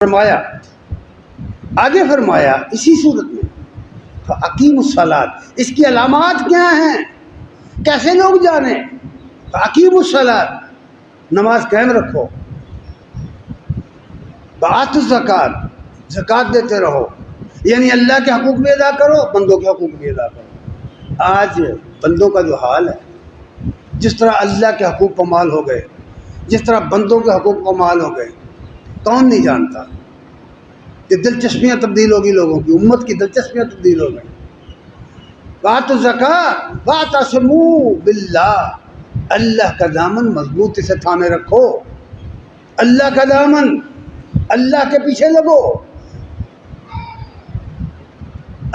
فرمایا آگے فرمایا اسی صورت میں فَأَقِیمُوا الصَّلَاةَ، اس کی علامات کیا ہیں، کیسے لوگ جانیں؟ فَأَقِیمُوا الصَّلَاةَ، نماز قائم رکھو، وَآتُوا الزَّکَاةَ، زکوٰۃ دیتے رہو، یعنی اللہ کے حقوق بھی ادا کرو، بندوں کے حقوق بھی ادا کرو۔ آج بندوں کا جو حال ہے، جس طرح اللہ کے حقوق پامال ہو گئے، جس طرح بندوں کے حقوق پامال ہو گئے، کون نہیں جانتا کہ دلچسپیاں تبدیل ہوگی، لوگوں کی امت کی دلچسپیاں تبدیل ہو گئی۔ وَآتُوا الزَّکَاةَ وَاعْتَصِمُوا بِاللَّهِ، اللہ کا دامن مضبوطی سے تھامے رکھو، اللہ کا دامن، اللہ کے پیچھے لگو،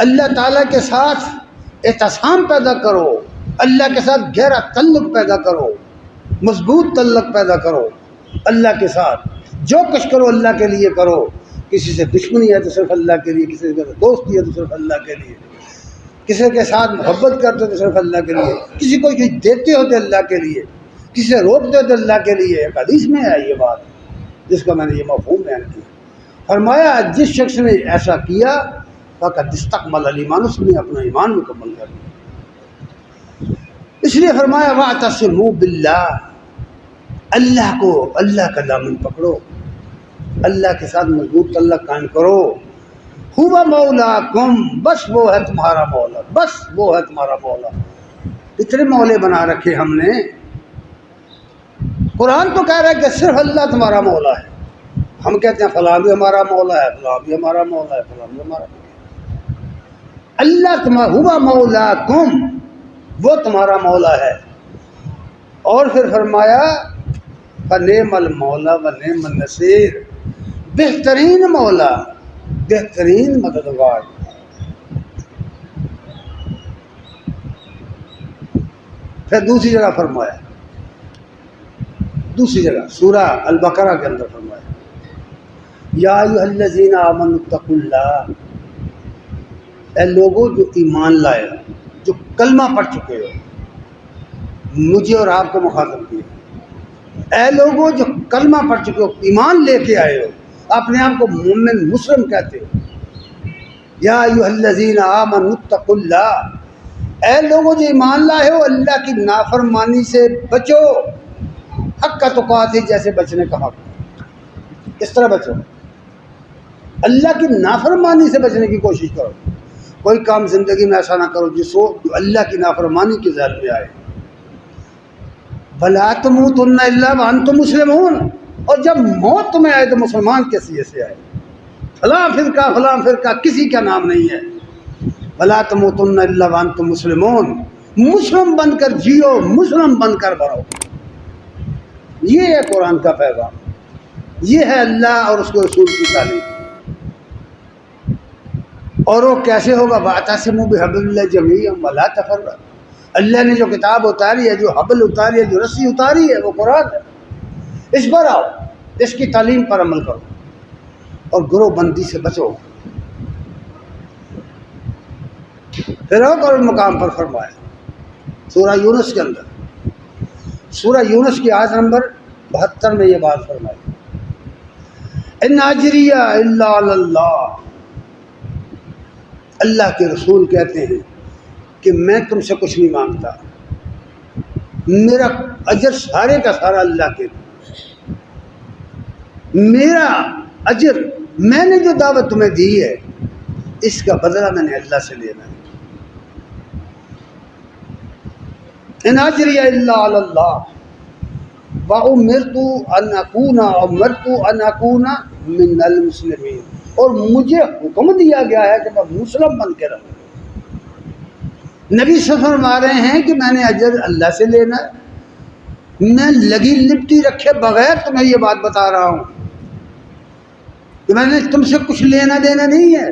اللہ تعالیٰ کے ساتھ اعتصام پیدا کرو، اللہ کے ساتھ گہرا تعلق پیدا کرو، مضبوط تعلق پیدا کرو اللہ کے ساتھ۔ جو کچھ کرو اللہ کے لیے کرو، کسی سے دشمنی ہے تو صرف اللہ کے لیے، کسی سے دوستی ہے تو صرف اللہ کے لیے، کسی کے ساتھ محبت کرتے ہو تو صرف اللہ کے لیے، کسی کو کچھ دیتے ہو تو اللہ کے لیے، کسی سے روکتے ہو تو اللہ کے لیے۔ ایک حدیث میں ہے یہ بات، جس کا میں نے یہ مفہوم بیان کیا۔ فرمایا جس شخص نے ایسا کیا فقد استکمل الایمان، اس نے اپنا ایمان مکمل کر لیا۔ اس لیے فرمایا واعتصموا باللہ، اللہ کو، اللہ کا دامن پکڑو، اللہ کے ساتھ مضبوط تعلق قائم کرو۔ ہوا مولاکم، بس وہ ہے تمہارا مولا، بس وہ ہے تمہارا مولا۔ اتنے مولے بنا رکھے ہم نے، قرآن تو کہہ رہا ہے کہ صرف اللہ تمہارا مولا ہے، ہم کہتے ہیں فلاں بھی ہمارا مولا ہے، فلاں بھی ہمارا مولا ہے، فلاں بھی ہمارا مولا ہے۔ اللہ تمہارا، ہوا مولاکم، وہ تمہارا مولا ہے۔ اور پھر فرمایا فَنِعْمَ الْمَوْلَىٰ وَنِعْمَ النَّصِيرُ، بہترین مولا، بہترین مددگار۔ پھر دوسری جگہ فرمایا، دوسری جگہ سورہ البقرہ کے اندر فرمایا یا ایھا الذین آمنوا اتقوا اللہ، اے لوگوں جو ایمان لائے، جو کلمہ پڑھ چکے ہو، مجھے اور آپ کو مخاطب کیا، اے لوگوں جو کلمہ پڑھ چکے ہو، ایمان لے کے آئے ہو، اپنے آپ کو مومن مسلم کہتے ہو، یا ایھا الذین آمنوا اتقوا اللہ، اے لوگوں جو ایمان لائے ہو، اللہ کی نافرمانی سے بچو، حق کا تقاۃ، جیسے بچنے کا حق، اس طرح بچو، اللہ کی نافرمانی سے بچنے کی کوشش کرو۔ کوئی کام زندگی میں ایسا نہ کرو جو اللہ کی نافرمانی کے ذات میں آئے۔ وَلَا تَمُوتُنَّ إِلَّا وَأَنْتُمْ مُسْلِمُونَ، اور جب موت تمہیں آئے تو مسلمان کس لیے سے آئے، فلاں فرقہ کسی کا نام نہیں ہے۔ وَلَا تَمُوتُنَّ إِلَّا وَأَنْتُمْ مُسْلِمُونَ، مسلم بن کر جیو، مسلم بن کر مرو۔ یہ ہے قرآن کا پیغام، یہ ہے اللہ اور اس کے رسول کی تعلیم۔ اور وہ کیسے ہوگا؟ وَاعْتَصِمُوا بِحَبْلِ اللَّهِ جَمِيعًا وَلَا تَفَرَّقُوا، اللہ نے جو کتاب اتاری ہے، جو حبل اتاری ہے، جو رسی اتاری ہے، وہ قرآن ہے، اس پر آؤ، اس کی تعلیم پر عمل کرو اور گروہ بندی سے بچو۔ پھر اور مقام پر فرمایا سورہ یونس کے اندر، سورہ یونس کی آیت نمبر 72 میں یہ بات فرمائی، ان اجریہ الا علی اللہ، اللہ کے رسول کہتے ہیں کہ میں تم سے کچھ نہیں مانگتا، میرا اجر سارے کا سارا اللہ کے، میرا اجر، میں نے جو دعوت تمہیں دی ہے اس کا بدلہ میں نے اللہ سے لینا ہے۔ ان اجری الا علی اللہ وامرت ان اکون من المسلمین، اور مجھے حکم دیا گیا ہے کہ میں مسلم بن کے رہوں۔ نبی صلی اللہ علیہ وسلم فرما رہے ہیں کہ میں نے اجر اللہ سے لینا ہے، میں لگی لپٹی رکھے بغیر تمہیں یہ بات بتا رہا ہوں کہ میں نے تم سے کچھ لینا دینا نہیں ہے،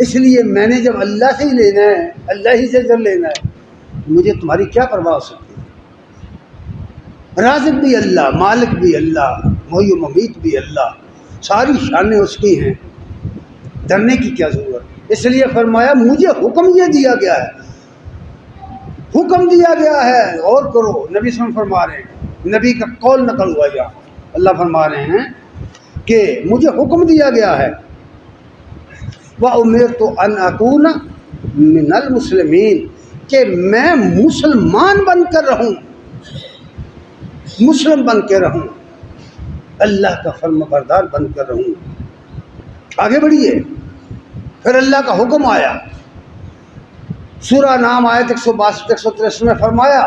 اس لیے میں نے جب اللہ سے ہی لینا ہے، اللہ ہی سے اجر لینا ہے، مجھے تمہاری کیا پرواہ ہو سکتی ہے؟ رازق بھی اللہ، مالک بھی اللہ، محیی و ممیت بھی اللہ، ساری شانیں اس کی ہیں، ڈرنے کی کیا ضرورت؟ اس لیے فرمایا مجھے حکم یہ دیا گیا ہے، حکم دیا گیا ہے اور کرو۔ نبی صلی اللہ علیہ وسلم فرما رہے ہیں، نبی کا قول نقل ہوا، یا اللہ فرما رہے ہیں کہ مجھے حکم دیا گیا ہے وَأُمِرْتُ أَنْ أَكُونَ مِنَ الْمُسْلِمِينَ کہ میں مسلمان بن کر رہوں، مسلم بن کے رہوں، اللہ کا فرما بردار بن کر رہوں۔ آگے بڑھیے، پھر اللہ کا حکم آیا، سورہ نام آیت 162 163 میں فرمایا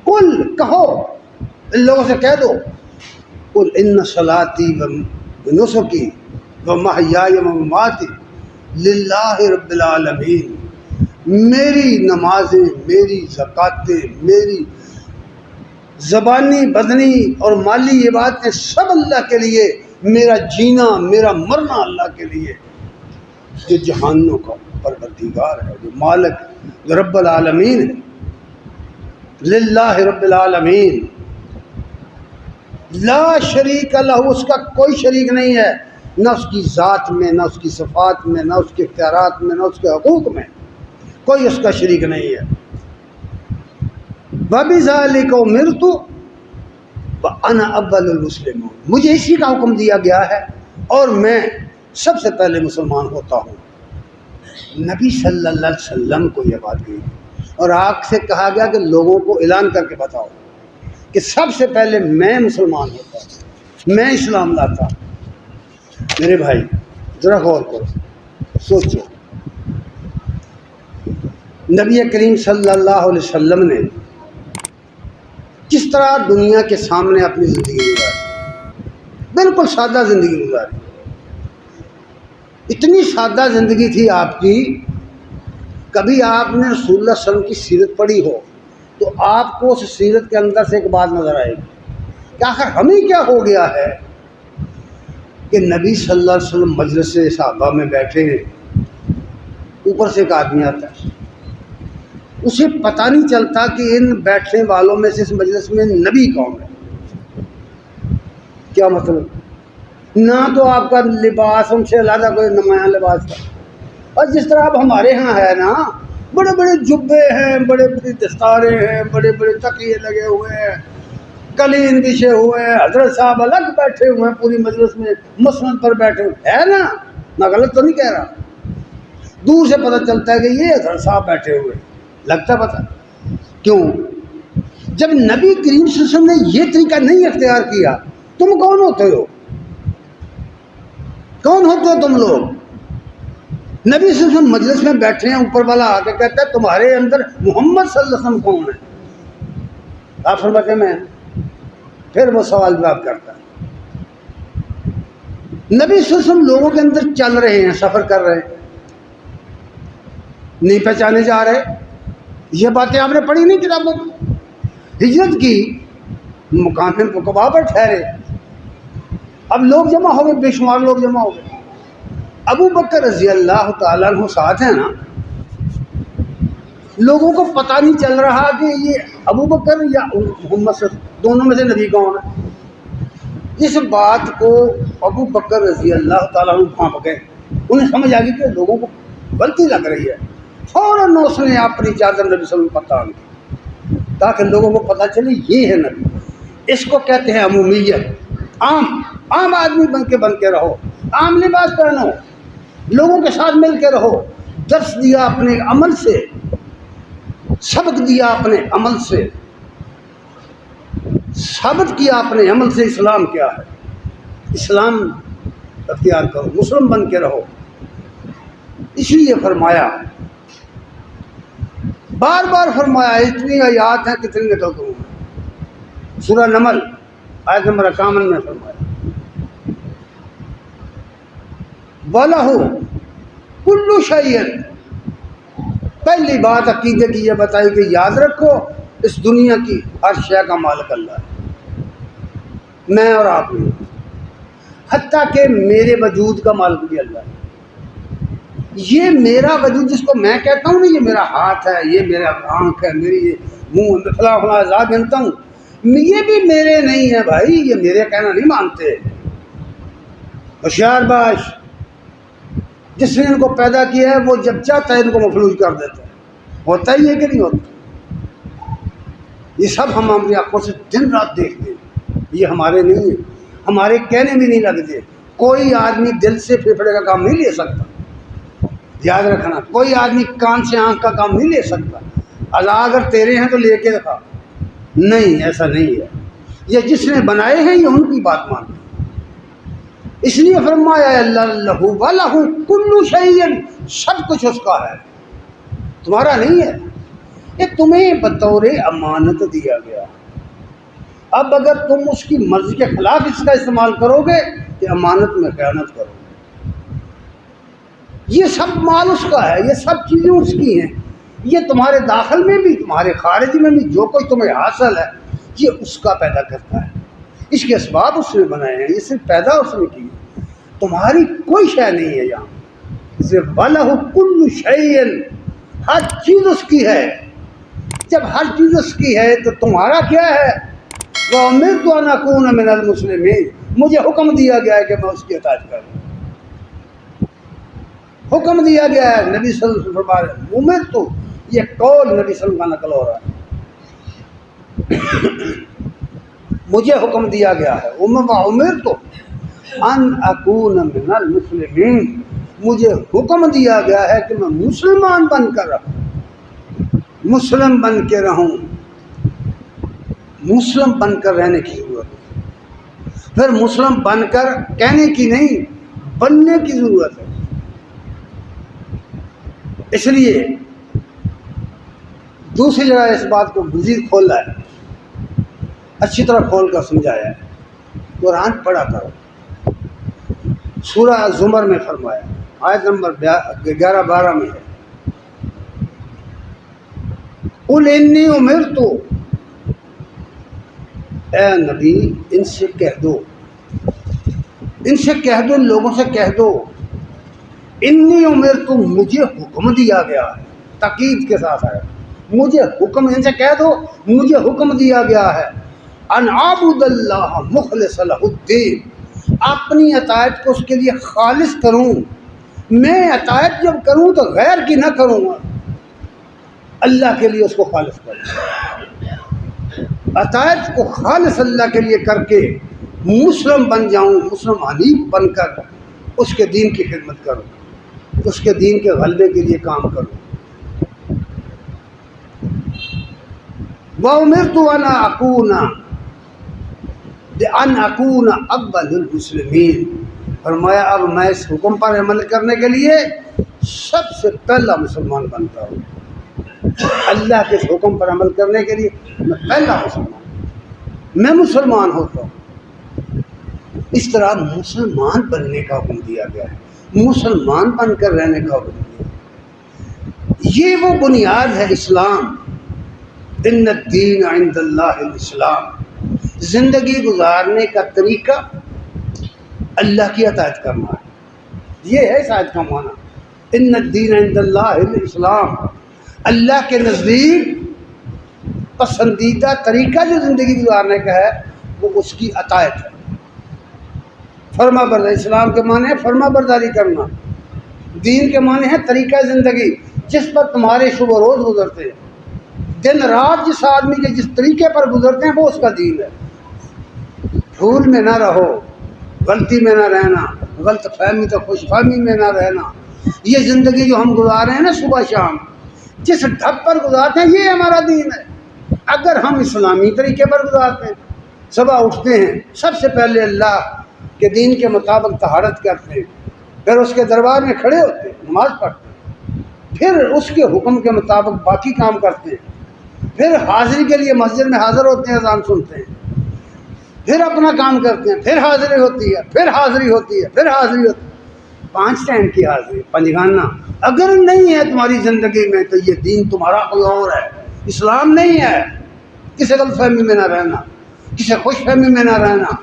قل کہو، ان لوگوں سے کہہ دو، قل ان صلاتی و نسکی و محیای و مماتی للہ رب العالمین، میری نمازیں، میری زکاتیں، میری زبانی بدنی اور مالی عبادتیں سب اللہ کے لیے، میرا جینا میرا مرنا اللہ کے لیے، جو جہانوں کا پروردگار ہے، جو مالک جو رب العالمین ہے، للہ رب العالمین لا شریک لہ، اس کا کوئی شریک نہیں ہے، نہ اس کی ذات میں، نہ اس کی صفات میں، نہ اس کے اختیارات میں، نہ اس کے حقوق میں، کوئی اس کا شریک نہیں ہے۔ وَبِذَلِكَ أُمِرْتُ وَأَنَا أَوَّلُ الْمُسْلِمِينَ، مجھے اسی کا حکم دیا گیا ہے اور میں سب سے پہلے مسلمان ہوتا ہوں۔ نبی صلی اللہ علیہ وسلم کو یہ بات گئی اور آگ سے کہا گیا کہ لوگوں کو اعلان کر کے بتاؤ کہ سب سے پہلے میں مسلمان ہوتا ہوں، میں اسلام لاتا ہوں۔ میرے بھائی ذرا غور کرو، سوچو، نبی کریم صلی اللہ علیہ وسلم نے کس طرح دنیا کے سامنے اپنی زندگی گزاری، بالکل سادہ زندگی گزاری، اتنی سادہ زندگی تھی آپ کی، کبھی آپ نے رسول اللہ صلی اللہ علیہ وسلم کی سیرت پڑھی ہو تو آپ کو اس سیرت کے اندر سے ایک بات نظر آئے گی کہ آخر ہمیں کیا ہو گیا ہے کہ نبی صلی اللہ علیہ وسلم مجلس صحابہ میں بیٹھے ہیں، اوپر سے ایک آدمی آتا ہے، اسے پتہ نہیں چلتا کہ ان بیٹھنے والوں میں سے اس مجلس میں نبی کون ہے۔ کیا مطلب؟ نہ تو آپ کا لباس ان سے علیحدہ کوئی نمایاں لباس تھا، اور جس طرح اب ہمارے ہاں ہے نا، بڑے بڑے جبے ہیں، بڑے بڑی دستاریں ہیں، بڑے بڑے تکیے لگے ہوئے ہیں، قلین بچھے ہوئے ہیں، حضرت صاحب الگ بیٹھے ہوئے ہیں، پوری مجلس میں مسند پر بیٹھے ہوئے ہے نا، میں غلط تو نہیں کہہ رہا؟ دور سے پتہ چلتا ہے کہ یہ حضرت صاحب بیٹھے ہوئے، لگتا پتہ کیوں؟ جب نبی کریم صلی اللہ علیہ وسلم نے یہ طریقہ نہیں اختیار کیا، تم کون ہوتے ہو؟ کون ہوتے ہو تم لوگ؟ نبی صلی اللہ علیہ وسلم مجلس میں بیٹھے ہیں، اوپر والا آ کے کہتا ہے تمہارے اندر محمد صلی اللہ علیہ وسلم کون ہے؟ آپ فرماتے ہیں میں، پھر وہ سوال جواب کرتا ہے۔ نبی صلی اللہ علیہ وسلم لوگوں کے اندر چل رہے ہیں، سفر کر رہے ہیں، نہیں پہچانے جا رہے، یہ باتیں آپ نے پڑھی نہیں کتابوں میں؟ ہجرت کی، مقام مقبہ پر ٹھہرے، اب لوگ جمع ہو گئے، بے شمار لوگ جمع ہو گئے، ابو بکر رضی اللہ تعالیٰ عنہ ساتھ ہیں نا، لوگوں کو پتہ نہیں چل رہا کہ یہ ابو بکر یا محمد صلی اللہ علیہ وسلم دونوں میں سے نبی کون ہے۔ اس بات کو ابو بکر رضی اللہ تعالیٰ عنہ بھانپ گئے، انہیں سمجھ آ گئی کہ لوگوں کو غلطی لگ رہی ہے، فوراً اس نے اپنی چادر نبی صلی اللہ علیہ وسلم پر تان دی تاکہ لوگوں کو پتہ چلے یہ ہے نبی۔ اس کو کہتے ہیں عمومیت، عام آدمی بن کے رہو، عام لباس پہنو، لوگوں کے ساتھ مل کے رہو، درس دیا اپنے عمل سے، سبق دیا اپنے عمل سے، ثابت کیا اپنے عمل سے اسلام کیا ہے، اسلام اختیار کرو، مسلم بن کے رہو۔ اس لیے فرمایا، بار بار فرمایا، اتنی آیات ہیں کتنی نکل کروں گا، سورہ نمل آیت نمبر 51 میں فرمایا وَلَهُ كُلُّ شَيْءٍ، پہلی بات عقیدے کی یہ بتائی کہ یاد رکھو اس دنیا کی ہر شے کا مالک اللہ ہے، میں اور آپ نہیں، حتیٰ کہ میرے وجود کا مالک بھی اللہ ہے۔ یہ میرا وجود جس کو میں کہتا ہوں نا، یہ میرا ہاتھ ہے، یہ میرا آنکھ ہے، میری یہ منہ، میں فلاں فلاں اعضاء گنتا ہوں، یہ بھی میرے نہیں ہے بھائی، یہ میرے کہنا نہیں مانتے۔ ہوشیار باش، جس نے ان کو پیدا کیا ہے وہ جب چاہتا ہے ان کو مفلوج کر دیتا ہے، ہوتا ہی ہے کہ نہیں ہوتا؟ یہ سب ہم اپنی آنکھوں سے دن رات دیکھتے ہیں، یہ ہمارے نہیں ہیں۔ ہمارے کہنے بھی نہیں لگتے. کوئی آدمی دل سے پھیپھڑے کا کام نہیں لے سکتا. یاد رکھنا, کوئی آدمی کان سے آنکھ کا کام نہیں لے سکتا. اللہ اگر تیرے ہیں تو لے کے دکھا. نہیں, ایسا نہیں ہے. یہ جس نے بنائے ہیں یہ ان کی بات مان. اس لیے فرمایا اللہ لہو ولہ کل شیء, سب کچھ اس کا ہے, تمہارا نہیں ہے. یہ تمہیں بطور امانت دیا گیا. اب اگر تم اس کی مرضی کے خلاف اس کا استعمال کرو گے تو امانت میں خیانت کرو گے. یہ سب مال اس کا ہے, یہ سب چیزیں اس کی ہیں. یہ تمہارے داخل میں بھی تمہارے خارج میں بھی جو کوئی تمہیں حاصل ہے یہ اس کا پیدا کرتا ہے. اس کے اسباب اس نے بنائے ہیں, یہ صرف پیدا اس نے کی ہے. تمہاری کوئی شے نہیں ہے یہاں. صرف وَلَهُ كُلُّ شَيْءٍ, ہر چیز اس کی ہے. جب ہر چیز اس کی ہے تو تمہارا کیا ہے؟ وَأُمِرْتُ أَنْ أَكُونَ مِنَ الْمُسْلِمِينَ, مجھے حکم دیا گیا ہے کہ میں اس کی اطاعت کروں. حکم دیا گیا ہے. نبی صلی اللہ علیہ وسلم فرما رہے ہیں اُمِرْتُ, یہ قول نبی صلی اللہ علیہ وسلم کا نقل ہو رہا ہے. مجھے حکم دیا گیا ہے وَأُمِرْتُ أَنْ أَكُونَ مِنَ الْمُسْلِمِينَ, مجھے حکم دیا گیا ہے کہ میں مسلمان بن کر رہوں, مسلم بن کے رہوں. مسلم بن کر رہنے کی ضرورت ہے. پھر مسلم بن کر کہنے کی نہیں, بننے کی ضرورت ہے. اس لیے دوسری جگہ اس بات کو مزید کھولا ہے, اچھی طرح کھول کر سمجھایا ہے. قرآن پڑھا کرو. سورہ زمر میں فرمایا, آیت نمبر 11-12 میں ہے, قُلْ إِنِّي أُمِرْتُ, اے نبی ان سے کہہ دو, ان سے کہہ دو, لوگوں سے کہہ دو, انی امرت, مجھے حکم دیا گیا ہے. تاکید کے ساتھ ہے, مجھے حکم, ان سے کہہ دو مجھے حکم دیا گیا ہے ان اعبد اللہ مخلص لہ الدین, اپنی اطاعت کو اس کے لیے خالص کروں. میں اطاعت جب کروں تو غیر کی نہ کروں گا, اللہ کے لیے اس کو خالص کروں. اطاعت کو خالص اللہ کے لیے کر کے مسلم بن جاؤں, مسلم حنیف بن کر اس کے دین کی خدمت کروں, اس کے دین کے غلبے کے لیے کام کروں. وَأُمِرْتُ أَنْ أَكُونَ أَوَّلَ الْمُسْلِمِينَ, فرمایا اب میں اس حکم پر عمل کرنے کے لیے سب سے پہلا مسلمان بنتا ہوں. اللہ کے اس حکم پر عمل کرنے کے لیے میں پہلا میں مسلمان ہوتا ہوں. اس طرح مسلمان بننے کا حکم دیا گیا ہے, مسلمان بن کر رہنے کا حکم دیا. یہ وہ بنیاد ہے اسلام. ان الدین عند اللہ الاسلام, زندگی گزارنے کا طریقہ اللہ کی اطاعت کرنا ہے. یہ ہے اس آیت کا معنی, ان الدین عند اللہ الاسلام. اللہ کے نزدیک پسندیدہ طریقہ جو زندگی گزارنے کا ہے وہ اس کی اطاعت ہے, فرما برداری. اسلام کے معنی ہے فرما برداری کرنا, دین کے معنی ہے طریقہ زندگی جس پر تمہارے شب و روز گزرتے ہیں. دن رات جس آدمی کے جس طریقے پر گزرتے ہیں وہ اس کا دین ہے. بھول میں نہ رہو, غلطی میں نہ رہنا, غلط فہمی تو خوش فہمی میں نہ رہنا. یہ زندگی جو ہم گزار رہے ہیں نا صبح شام, جس ڈھب پر گزارتے ہیں یہ ہمارا دین ہے. اگر ہم اسلامی طریقے پر گزارتے ہیں, صبح اٹھتے ہیں سب سے پہلے اللہ کے دین کے مطابق طہارت کرتے ہیں, پھر اس کے دربار میں کھڑے ہوتے ہیں, نماز پڑھتے ہیں, پھر اس کے حکم کے مطابق باقی کام کرتے ہیں, پھر حاضری کے لیے مسجد میں حاضر ہوتے ہیں, اذان سنتے ہیں, پھر اپنا کام کرتے ہیں, پھر حاضری ہوتی ہے, پھر حاضری ہوتی ہے, پھر حاضری ہوتی ہے. 5 ٹائم کی حاضری, پنجگانہ. اگر نہیں ہے تمہاری زندگی میں تو یہ دین تمہارا کوئی اور ہے, اسلام نہیں ہے. کسی غلط فہمی میں نہ رہنا, کسی خوش فہمی میں نہ رہنا.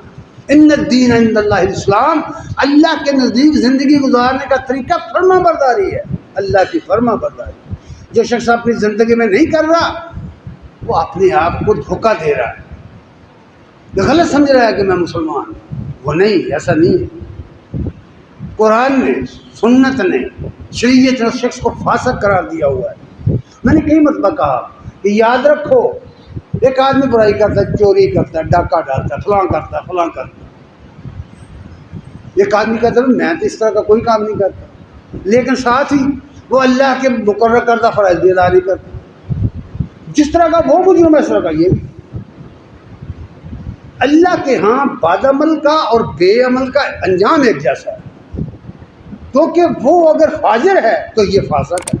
ان الدین عند اللہ الاسلام, اللہ کے نزدیک زندگی گزارنے کا طریقہ فرما برداری ہے, اللہ کی فرما برداری. جو شخص اپنی زندگی میں نہیں کر رہا وہ اپنے آپ کو دھوکہ دے رہا ہے, غلط سمجھ رہا ہے کہ میں مسلمان. وہ نہیں, ایسا نہیں ہے. قرآن نے, سنت نے, شریعت نے اس شخص کو فاسق قرار دیا ہوا ہے. میں نے کئی مرتبہ کہا کہ یاد رکھو, ایک آدمی برائی کرتا ہے, چوری کرتا ہے, ڈاکہ ڈالتا ہے, فلاں کرتا ہے, فلاں کرتا ہے, ایک آدمی کہتا ہے میں تو اس طرح کا کوئی کام نہیں کرتا، لیکن ساتھ ہی وہ اللہ کے مقرر کردہ فرائض بھی ادا نہیں کرتا۔ جس طرح کا وہ مجرم ہے اس طرح کا یہ بھی۔ اللہ کے ہاں بد عمل کا اور بے عمل کا انجام ایک جیسا ہے، کیونکہ وہ اگر فاجر ہے تو یہ فاسق ہے،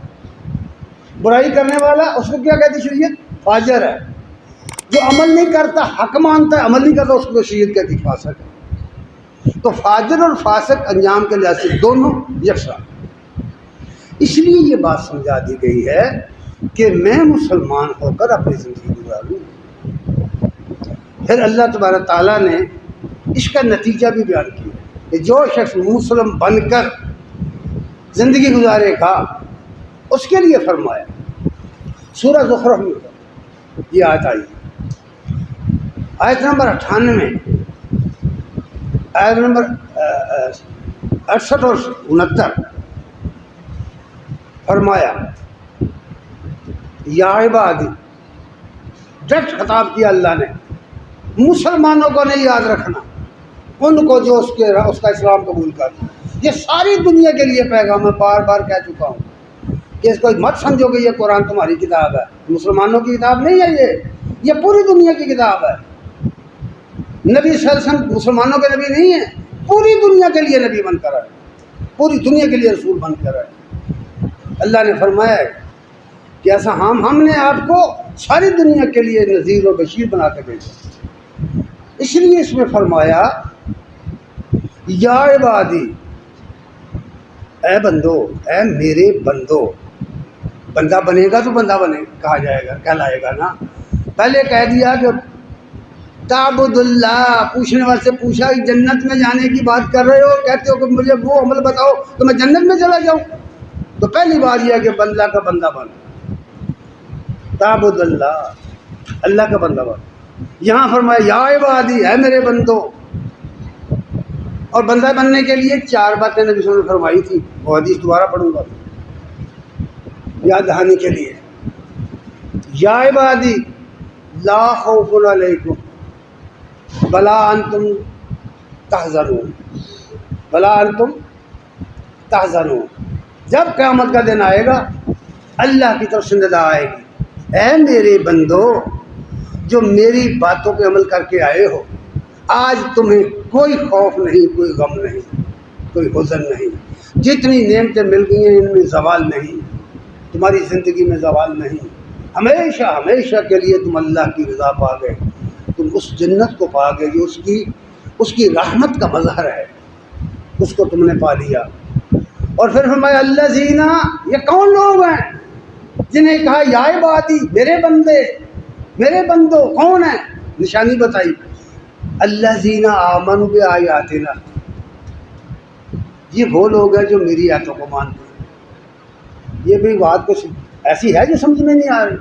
برائی کرنے والا اس کو کیا کہتی شریعت؟ فاجر ہے۔ جو عمل نہیں کرتا، حق مانتا ہے، عمل نہیں کرتا، اس کو شریعت کہتی فاسق ہے۔ تو فاجر اور فاسق انجام کے لحاظ سے دونوں یکساں۔ اس لیے یہ بات سمجھا دی گئی ہے کہ میں مسلمان ہو کر اپنی زندگی گزاروں۔ پھر اللہ تبارک تعالیٰ نے اس کا نتیجہ بھی بیان کیا کہ جو شخص مسلم بن کر زندگی گزارے گا اس کے لیے فرمایا سورہ زخرف میں یہ آیت آئی، آیت نمبر 98، آیت نمبر 68 اور 69، فرمایا یا عبادی، ڈٹ خطاب کیا اللہ نے مسلمانوں کو نہیں یاد رکھنا، ان کو جو اس کا اسلام قبول کر۔ یہ ساری دنیا کے لیے پیغام میں بار بار کہہ چکا ہوں کہ اس کو مت سمجھو کہ یہ قرآن تمہاری کتاب ہے، مسلمانوں کی کتاب نہیں ہے، یہ پوری دنیا کی کتاب ہے۔ نبی صلی اللہ علیہ وسلم مسلمانوں کے نبی نہیں ہیں، پوری دنیا کے لیے نبی بن کر آئے، پوری دنیا کے لیے رسول بن کر آئے۔ اللہ نے فرمایا ہے کہ ایسا ہم نے آپ کو ساری دنیا کے لیے نذیر و بشیر بنا کے بھیجا۔ اس لیے اس میں فرمایا یا عبادی، اے بندو، اے میرے بندو۔ بندہ بنے گا تو بندہ کہا جائے گا، کہلائے گا نا۔ پہلے کہہ دیا کہ تعبد اللہ، پوچھنے والے سے پوچھا کہ جنت میں جانے کی بات کر رہے ہو، کہتے ہو کہ مجھے وہ عمل بتاؤ تو میں جنت میں چلا جاؤں، تو پہلی بات یہ ہے کہ بندہ کا بندہ بن، تعبد اللہ، اللہ کا بندہ بن۔ یہاں فرمایا یا عبادی، اے میرے بندو۔ اور بندہ بننے کے لیے 4 باتیں نبی صلی اللہ علیہ وسلم نے فرمائی تھی، وہ حدیث دوبارہ پڑھوں گا یاد دہانی کے لیے۔ یا عبادی لا خوف علیکم ولا انتم تحزنون، ولا انتم تحزنون۔ جب قیامت کا دن آئے گا اللہ کی طرف سے ندا آئے گی، اے میرے بندو جو میری باتوں پہ عمل کر کے آئے ہو، آج تمہیں کوئی خوف نہیں، کوئی غم نہیں، کوئی حزن نہیں۔ جتنی نعمتیں مل گئی ہیں ان میں زوال نہیں، تمہاری زندگی میں زوال نہیں۔ ہمیشہ ہمیشہ کے لیے تم اللہ کی رضا پا گئے، تم اس جنت کو پا گئے جو اس کی رحمت کا مظہر ہے، اس کو تم نے پا لیا۔ اور پھر فرمایا الذین، یہ کون لوگ ہیں جنہیں کہا یا عبادی، میرے بندے، میرے بندو؟ کون ہیں؟ نشانی بتائی، الذین آمنوا بآیاتنا، یہ وہ لوگ ہیں جو میری آیتوں کو مانتے ہیں۔ یہ بھی بات کچھ ایسی ہے جو سمجھ میں نہیں آ رہی،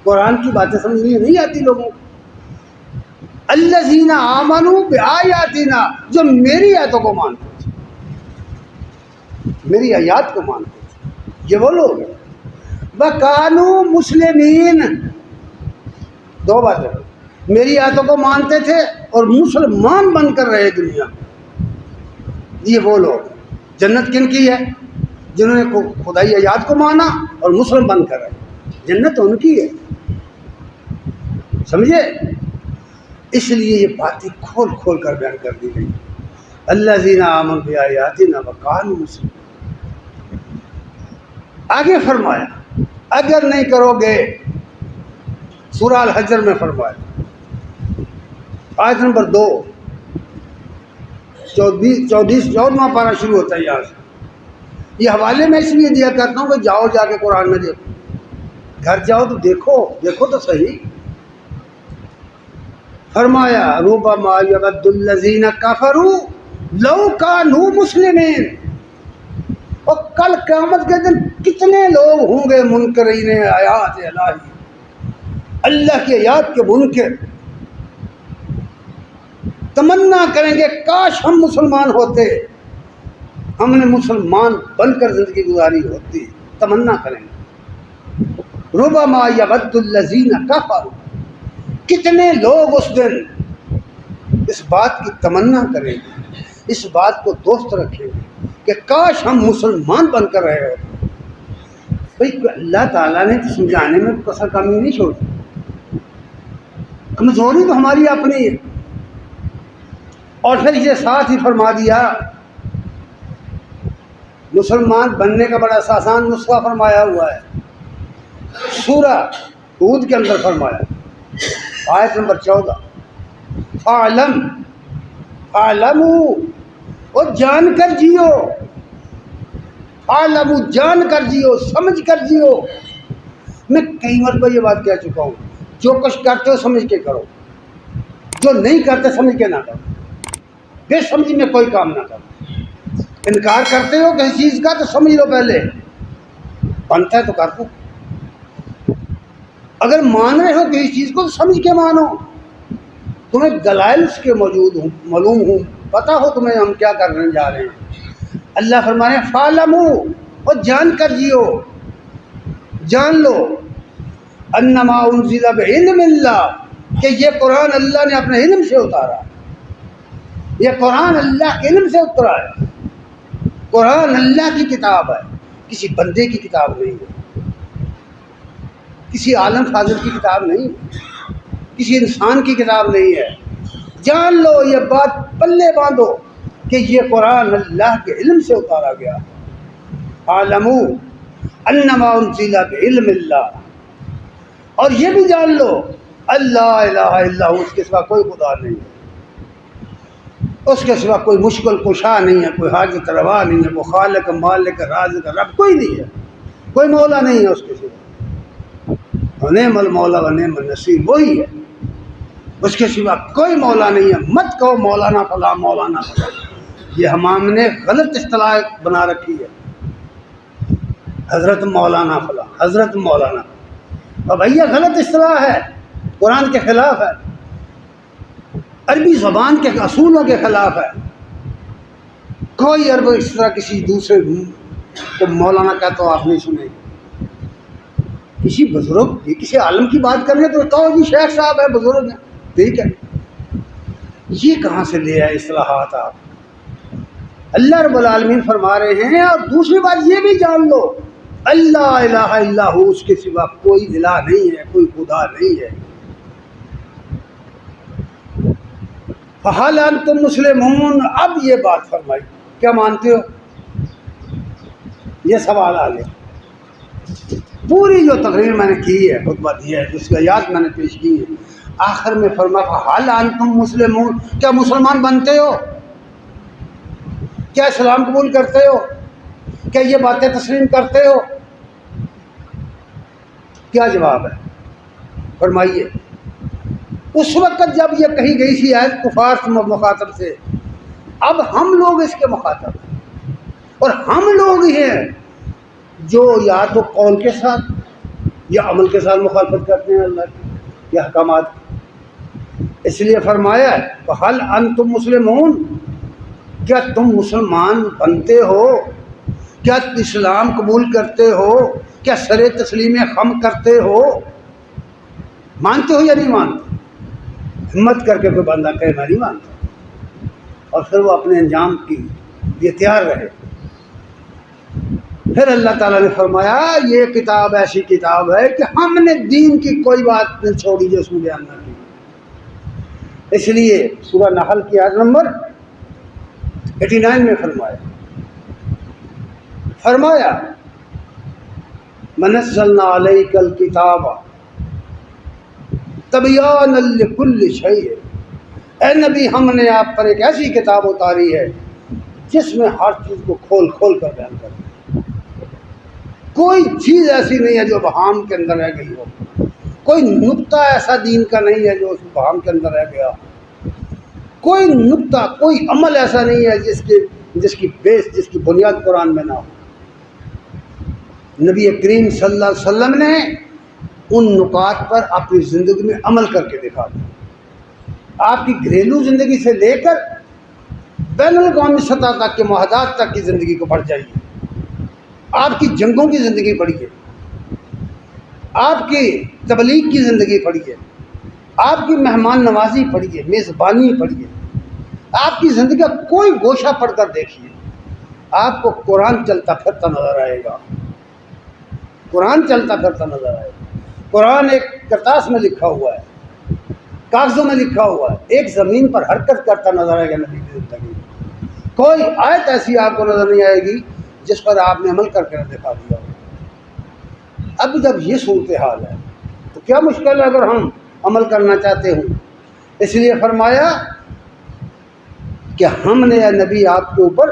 قرآن کی باتیں سمجھ میں نہیں آتی لوگوں کو۔ الذین آمنوا بآیاتنا، جو میری آیتوں کو مانتے تھے، میری آیات کو مانتے تھے، یہ وہ لوگ ہیں۔ وَكَانُوا مُسْلِمِينَ، 2 باتیں، میری آیتوں کو مانتے تھے اور مسلمان بن کر رہے دنیا میں۔ یہ وہ لوگ، جنت کن کی ہے؟ جنہوں نے خدائی آیات کو مانا اور مسلم بن کر رہے، جنت ان کی ہے، سمجھے؟ اس لیے یہ باتیں کھول کھول کر بیان کر دی گئی۔ الذین آمنوا بآیاتنا وکانوا مسلمین۔ آگے فرمایا اگر نہیں کرو گے، سورہ الحجر میں فرمایا آیت نمبر 2، 14واں پارہ شروع ہوتا ہے یہاں سے۔ یہ حوالے میں اس لیے دیا کرتا ہوں کہ جاؤ جا کے قرآن میں دیکھو، گھر جاؤ تو دیکھو تو صحیح۔ فرمایا ربما یود الذین کفروا لو کانوا مسلمین، اور کل قیامت کے دن کتنے لوگ ہوں گے منکرین آیات الہی، اللہ کی آیات کے منکر، تمنا کریں گے کاش ہم مسلمان ہوتے، ہم نے مسلمان بن کر زندگی گزاری ہوتی، تمنا کریں گے۔ ربما یود الذین کفروا، کتنے لوگ اس دن اس بات کی تمنا کریں گے اس بات کو دوست رکھیں گے کہ کاش ہم مسلمان بن کر رہے ہوتے. بھائی اللہ تعالیٰ نے سمجھانے میں کسر کمی نہیں چھوڑی، کمزوری تو ہماری اپنی ہے. اور پھر یہ ساتھ ہی فرما دیا مسلمان بننے کا بڑا آسان نسخہ فرمایا ہوا ہے. سورہ ہود کے اندر فرمایا آیت نمبر 14 فَاعْلَمْ اور جان کر جیو، فَاعْلَمُوا جان کر جیو، سمجھ کر جیو. میں کئی مرتبہ یہ بات کہہ چکا ہوں، جو کچھ کرتے ہو سمجھ کے کرو، جو نہیں کرتے سمجھ کے نہ کرو، بے سمجھی میں کوئی کام نہ کرو. انکار کرتے ہو کسی چیز کا تو سمجھ لو، پہلے بنتا ہے تو کر دو. اگر مان رہے ہو کسی چیز کو تو سمجھ کے مانو. تمہیں دلائل اس کے موجود ہوں، معلوم ہوں، پتہ ہو تمہیں ہم کیا کرنے جا رہے ہیں. اللہ فرمانے فَاعْلَمُوا اور جان کر جیو، جان لو انما انزل بعلم اللہ کہ یہ قرآن اللہ نے اپنے علم سے اتارا. یہ قرآن اللہ کے علم سے اترا ہے. قرآن اللہ کی کتاب ہے، کسی بندے کی کتاب نہیں ہے، کسی عالم فاضل کی کتاب نہیں ہے، کسی انسان کی کتاب نہیں ہے. جان لو، یہ بات پلے باندھو کہ یہ قرآن اللہ کے علم سے اتارا گیا. عالموا انما انزل بعلم اللہ اور یہ بھی جان لو اللہ الہ الا ہو، اس کے سوا کوئی خدا نہیں ہے، اس کے سوا کوئی مشکل کشا نہیں ہے، کوئی حاجت روا نہیں ہے، کوئی خالق مالک رازق رب کوئی نہیں ہے، کوئی مولا نہیں ہے اس کے سوا. ونعم المولا ونعم النصیر وہی ہے، اس کے سوا کوئی مولا نہیں ہے. مت کہو مولانا فلاں مولانا فلاں، یہ ہم نے غلط اصطلاح بنا رکھی ہے. حضرت مولانا فلاں، حضرت مولانا، اور بھیا غلط اصطلاح ہے، قرآن کے خلاف ہے، عربی زبان کے اصولوں کے خلاف ہے. کوئی عرب اس طرح کسی دوسرے کو مولانا کہتا ہو آپ نہیں سنے. کسی بزرگ کی، کسی عالم کی بات کریں تو کہو جی شیخ صاحب ہے، بزرگ ہیں، ٹھیک ہے. یہ کہاں سے لے آئے اصطلاحات آپ؟ اللہ رب العالمین فرما رہے ہیں. اور دوسری بات یہ بھی جان لو اللہ الہ الا ہو، اس کے سوا کوئی الہ نہیں ہے، کوئی خدا نہیں ہے. فَهَلْ أَنْتُمْ مُسْلِمُونَ اب یہ بات فرمائی، کیا مانتے ہو؟ یہ سوال آ گیا. پوری جو تقریر میں نے کی ہے، خطبہ دیا ہے، جس کی آیات میں نے پیش کی ہے، آخر میں فرمایا فَهَلْ أَنْتُمْ مُسْلِمُونَ کیا مسلمان بنتے ہو؟ کیا اسلام قبول کرتے ہو؟ کیا یہ باتیں تسلیم کرتے ہو؟ کیا جواب ہے؟ فرمائیے. اس وقت جب یہ کہی گئی تھی آیت کفار مخاطب سے، اب ہم لوگ اس کے مخاطب ہیں، اور ہم لوگ ہی ہیں جو یا تو قول کے ساتھ یا عمل کے ساتھ مخالفت کرتے ہیں اللہ کے احکامات. اس لیے فرمایا فَهَلْ أَنْتُمْ مُسْلِمُونَ کیا تم مسلمان بنتے ہو؟ کیا اسلام قبول کرتے ہو؟ کیا سر تسلیم خم کرتے ہو؟ مانتے ہو یا نہیں مانتے؟ ہمت کر کے کوئی بندہ کہے میں نہیں مانتا، اور پھر وہ اپنے انجام کی لیے تیار رہے. پھر اللہ تعالیٰ نے فرمایا یہ کتاب ایسی کتاب ہے کہ ہم نے دین کی کوئی بات نہیں چھوڑی جو اس میں بیان نہ کی. اس لیے سورہ نحل کی آیت نمبر 89 میں فرمایا منزلنا علیک الکتاب تبیانا لکل شیء، اے نبی ہم نے آپ پر ایک ایسی کتاب اتاری ہے جس میں ہر چیز کو کھول کھول کر بیان کر دیا. کوئی چیز ایسی نہیں ہے جو ابہام کے اندر رہ گئی ہو، کوئی نقطہ ایسا دین کا نہیں ہے جو اس ابہام کے اندر رہ گیا، کوئی نقطہ، کوئی عمل ایسا نہیں ہے جس کی بیس، جس کی بنیاد قرآن میں نہ ہو. نبی کریم صلی اللہ علیہ وسلم نے ان نکات پر اپنی زندگی میں عمل کر کے دکھا دیا. آپ کی گھریلو زندگی سے لے کر بین الاقوامی سطح تک کے معاہدات تک کی زندگی کو پڑھ جائیے، آپ کی جنگوں کی زندگی پڑھیے، آپ کی تبلیغ کی زندگی پڑھیے، آپ کی مہمان نوازی پڑھیے، میزبانی پڑھیے، آپ کی زندگی کا کوئی گوشہ پڑھ کر دیکھیے، آپ کو قرآن چلتا پھرتا نظر آئے گا، قرآن چلتا پھرتا نظر آئے گا۔ قرآن ایک کرتاس میں لکھا ہوا ہے، کاغذوں میں لکھا ہوا ہے، ایک زمین پر حرکت کرتا نظر آئے گا نبی کی زندگی میں۔ کوئی آیت ایسی آپ کو نظر نہیں آئے گی جس پر آپ نے عمل کر کے دکھا دیا ہو۔ اب جب یہ صورتحال ہے تو کیا مشکل ہے اگر ہم عمل کرنا چاہتے ہوں؟ اس لیے فرمایا کہ ہم نے اے نبی آپ کے اوپر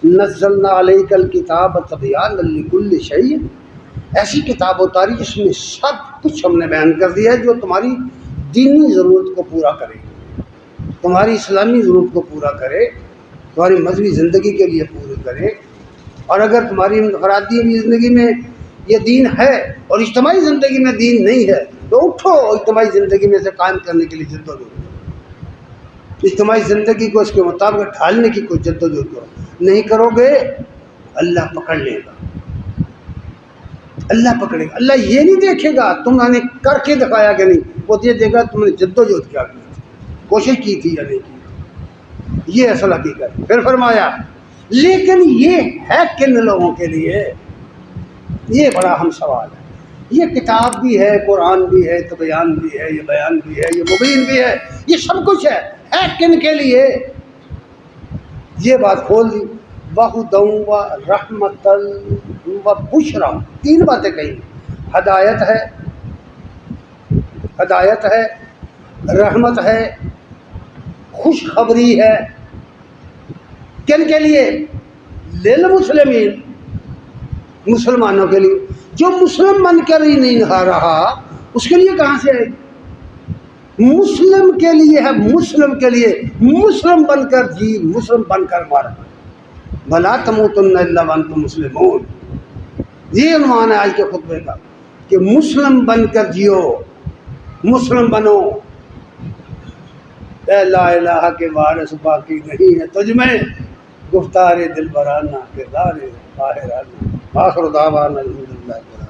نزلنا علیک الکتاب تبیانا لکل شیء، ایسی کتاب اتاری جس میں سب کچھ ہم نے بیان کر دیا ہے جو تمہاری دینی ضرورت کو پورا کرے، تمہاری اسلامی ضرورت کو پورا کرے، تمہاری مذہبی زندگی کے لیے پوری کرے۔ اور اگر تمہاری انفرادی زندگی میں یہ دین ہے اور اجتماعی زندگی میں دین نہیں ہے تو اٹھو اجتماعی زندگی میں سے قائم کرنے کے لیے جدوجہد، اجتماعی زندگی کو اس کے مطابق ڈھالنے کی کوئی جدوجہد کرو۔ نہیں کرو گے اللہ پکڑ لے گا، اللہ پکڑے گا۔ اللہ یہ نہیں دیکھے گا تم نے کر کے دکھایا کہ نہیں، وہ یہ دیکھے گا تم نے جدوجہد کیا کی، کوشش کی تھی یا نہیں کی، یہ اصل حقیقت۔ پھر فرمایا لیکن یہ ہے کن لوگوں کے لیے، یہ بڑا اہم سوال ہے۔ یہ کتاب بھی ہے، قرآن بھی ہے، تبیان بھی ہے، یہ بیان بھی ہے، یہ مبین بھی ہے، یہ سب کچھ ہے کن کے لیے؟ یہ بات کھول دی، وَہُدًى وَرَحْمَةً وَبُشْرًى، تین باتیں کہیں، ہدایت ہے، ہدایت ہے، رحمت ہے، خوشخبری ہے۔ کن کے لیے؟ للمسلمین، مسلمانوں کے لیے۔ جو مسلم بن کر ہی نہیں نہا رہا اس کے لیے کہاں سے آئے؟ مسلم کے لیے ہے، مسلم کے لیے، مسلم بن کر جی، مسلم بن کر مر، وَلَا تَمُوتُنَّ إِلَّا وَأَنْتُمْ مُسْلِمُونَ۔ یہ عنوان ہے آج کے خطبے کا کہ مسلم بن کر جیو، مسلم بنو۔ اے لا الہ کے وارث باقی نہیں ہے تجھ میں، گفتار دل برانہ کردار طاہرانہ۔ آخر دعوانا الحمدللہ رب العالمین۔